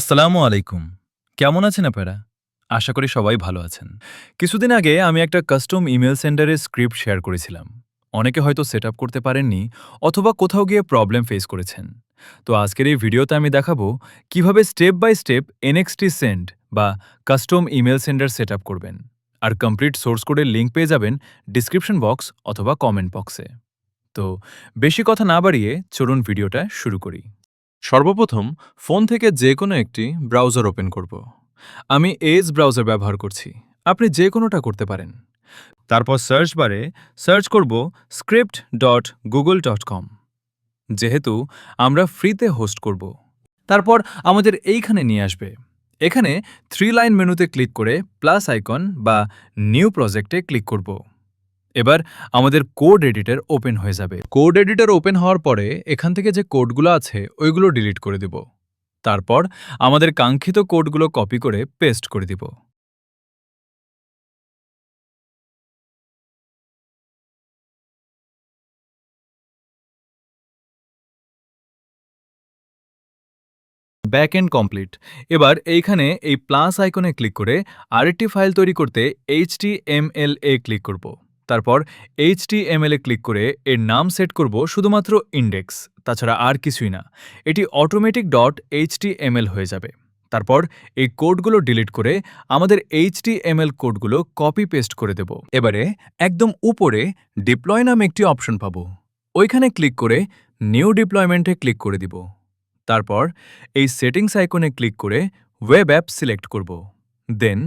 আসসালামু আলাইকুম। কেমন আছেন আপনারা? আশা করি সবাই ভালো আছেন। কিছুদিন আগে আমি একটা কাস্টম ইমেইল সেন্ডারের স্ক্রিপ্ট শেয়ার করেছিলাম। অনেকে হয়তো সেটআপ করতে পারেননি অথবা কোথাও গিয়ে প্রবলেম ফেস করেছেন। তো আজকের এই ভিডিওতে আমি দেখাবো কিভাবে step by step NXT send বা কাস্টম ইমেইল সেন্ডার সেটআপ করবেন। আর কমপ্লিট সোর্স কোডের লিংক পেয়ে যাবেন ডেসক্রিপশন বক্স অথবা কমেন্ট বক্সে। তো বেশি কথা না বাড়িয়ে চলুন ভিডিওটা শুরু করি। সর্বপ্রথম ফোন থেকে যে কোনো একটি ব্রাউজার ওপেন করব। আমি এজ ব্রাউজার ব্যবহার করছি। আপনি যে কোনোটা করতে পারেন। তারপর সার্চ বারে সার্চ করব script.google.com। যেহেতু আমরা ফ্রিতে হোস্ট করব, তারপর আমাদের এইখানে নিয়ে আসবে। এখানে 3 লাইন মেনুতে ক্লিক করে প্লাস আইকন বা নিউ প্রজেক্টে ক্লিক করব। এবার আমাদের কোড এডিটর ওপেন হয়ে যাবে। কোড এডিটর ওপেন হওয়ার পরে এখান থেকে যে কোডগুলো আছে ওইগুলো ডিলিট করে দেব। তারপর আমাদের কাঙ্ক্ষিত কোডগুলো কপি করে পেস্ট করে দিব। Back end complete. এবার এইখানে এই প্লাস আইকনে ক্লিক করে আরেকটি ফাইল তৈরি করতে HTML এ ক্লিক করব। তারপর HTML এ ক্লিক করে এর নাম সেট করব শুধুমাত্র ইন্ডেক্স, তাছাড়া আর কিছুই না। এটি অটোমেটিক ডট HTML হয়ে যাবে। তারপর এই কোডগুলো ডিলিট করে আমাদের HTML কোডগুলো কপি পেস্ট করে দেব। এবারে একদম উপরে ডিপ্লয় নামে একটি অপশন পাবো। ওইখানে ক্লিক করে নিউ ডিপ্লয়মেন্টে ক্লিক করে দিব। তারপর এই সেটিংস আইকনে ক্লিক করে ওয়েব অ্যাপ সিলেক্ট করব। দেন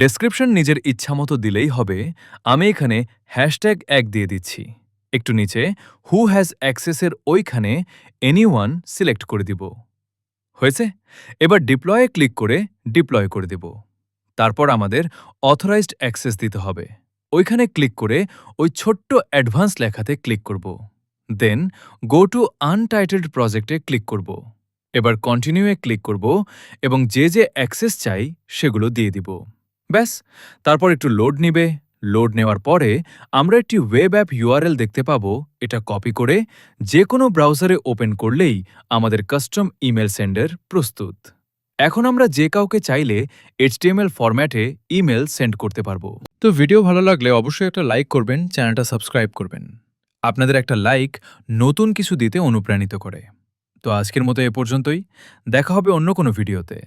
ডেসক্রিপশন নিজের ইচ্ছামতো দিলেই হবে। আমি এখানে হ্যাশট্যাগ ১ দিয়ে দিচ্ছি। একটু নিচে হু হ্যাজ অ্যাক্সেসের ওইখানে এনিওয়ান সিলেক্ট করে দিব। হয়েছে? এবার ডিপ্লয়ে ক্লিক করে ডিপ্লয় করে দেব। তারপর আমাদের অথরাইজড অ্যাক্সেস দিতে হবে। ওইখানে ক্লিক করে ওই ছোট্ট অ্যাডভান্স লেখাতে ক্লিক করব। দেন গো টু আনটাইটেলড প্রজেক্টে ক্লিক করব। এবার কন্টিনিউ এ ক্লিক করব এবং যে অ্যাক্সেস চাই সেগুলো দিয়ে দিব। ব্যাস, তারপর একটু লোড নিবে। লোড নেওয়ার পরে আমরা একটি ওয়েব অ্যাপ ইউআরএল দেখতে পাবো। এটা কপি করে যে কোনো ব্রাউজারে ওপেন করলেই আমাদের কাস্টম ইমেল সেন্ডার প্রস্তুত। এখন আমরা যে কাউকে চাইলে HTML ফরম্যাটে ইমেল সেন্ড করতে পারবো। তো ভিডিও ভালো লাগলে অবশ্যই একটা লাইক করবেন, চ্যানেলটা সাবস্ক্রাইব করবেন। আপনাদের একটা লাইক নতুন কিছু দিতে অনুপ্রাণিত করে। তো আজকের মতো এ পর্যন্তই। দেখা হবে অন্য কোনো ভিডিওতে।